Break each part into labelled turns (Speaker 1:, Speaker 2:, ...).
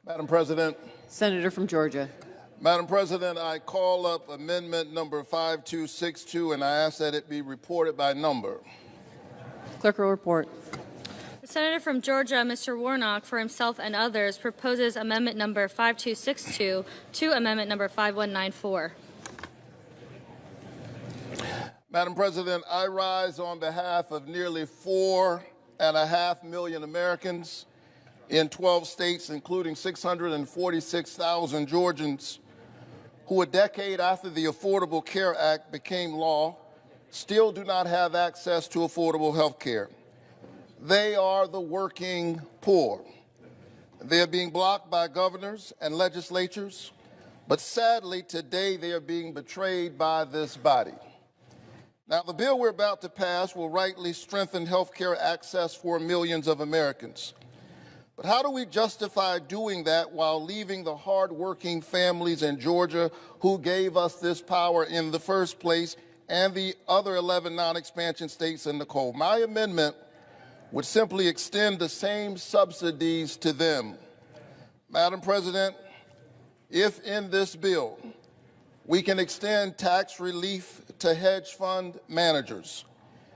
Speaker 1: Madam President.
Speaker 2: Senator from Georgia.
Speaker 1: Madam President, I call up amendment number 5262, and I ask that it be reported by number.
Speaker 2: Clerk will report.
Speaker 3: The senator from Georgia, Mr. Warnock, for himself and others, proposes amendment number 5262 to amendment number 5194.
Speaker 1: Madam President, I rise on behalf of nearly 4.5 million Americans in 12 states, including 646,000 Georgians, who a decade after the Affordable Care Act became law, still do not have access to affordable health care. They are the working poor. They are being blocked by governors and legislatures, but sadly today they are being betrayed by this body. Now, the bill we're about to pass will rightly strengthen health care access for millions of Americans. But how do we justify doing that while leaving the hardworking families in Georgia who gave us this power in the first place and the other 11 non-expansion states in the cold? My amendment would simply extend the same subsidies to them. Madam President, if in this bill we can extend tax relief to hedge fund managers,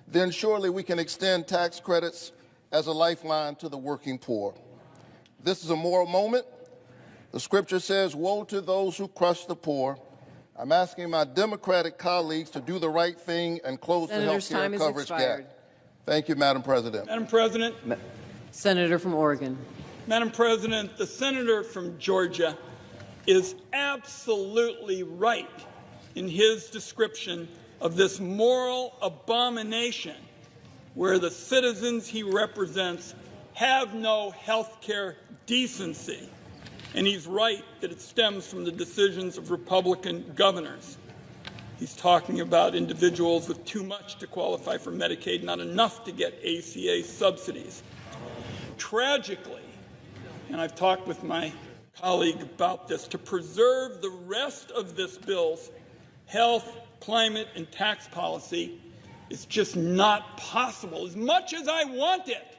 Speaker 1: then surely we can extend tax credits as a lifeline to the working poor. This is a moral moment. The scripture says, woe to those who crush the poor. I'm asking my Democratic colleagues to do the right thing and close the health care coverage gap. Thank you, Madam President.
Speaker 4: Madam President.
Speaker 2: Senator from Oregon.
Speaker 4: Madam President, the senator from Georgia is absolutely right in his description of this moral abomination where the citizens he represents have no health care decency. And he's right that it stems from the decisions of Republican governors. He's talking about individuals with too much to qualify for Medicaid, not enough to get ACA subsidies. Tragically, and I've talked with my colleague about this, to preserve the rest of this bill's health, climate, and tax policy is just not possible, as much as I want it,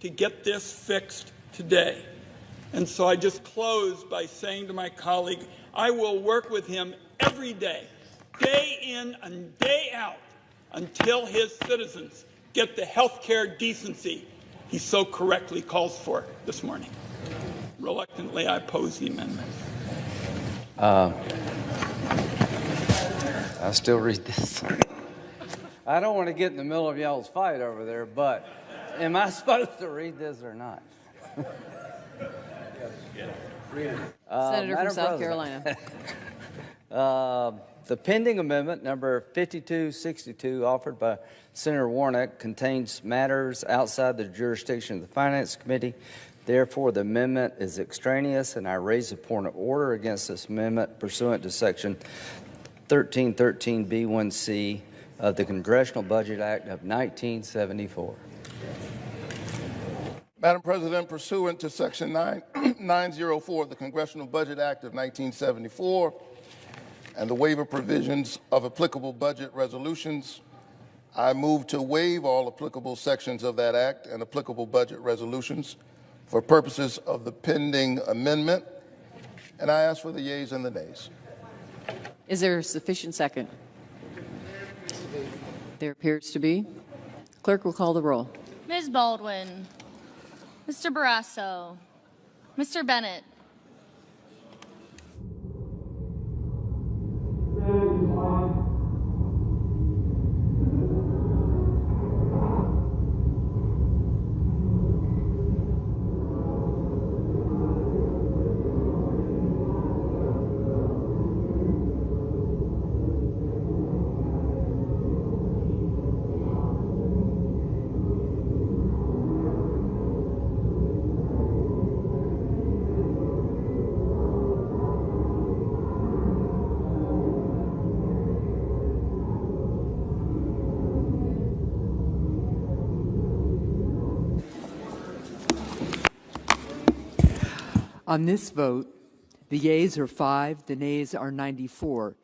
Speaker 4: to get this fixed today. And so I just close by saying to my colleague, I will work with him every day in and day out, until his citizens get the health care decency he so correctly calls for this morning. Reluctantly, I oppose the amendment.
Speaker 5: I still read this. I don't want to get in the middle of y'all's fight over there, but am I supposed to read this or not?
Speaker 2: Senator from South Carolina.
Speaker 5: The pending amendment, number 5262, offered by Senator Warnock, contains matters outside the jurisdiction of the Finance Committee. Therefore, the amendment is extraneous, and I raise a point of order against this amendment pursuant to Section 1313B1C of the Congressional Budget Act of 1974.
Speaker 1: Madam President, pursuant to Section 904 of the Congressional Budget Act of 1974 and the waiver provisions of applicable budget resolutions, I move to waive all applicable sections of that act and applicable budget resolutions for purposes of the pending amendment, and I ask for the yeas and the nays.
Speaker 2: Is there a sufficient second? There appears to be. Clerk will call the roll.
Speaker 3: Ms. Baldwin, Mr. Barrasso, Mr. Bennett,
Speaker 6: On this vote, the yeas are 5, the nays are 94.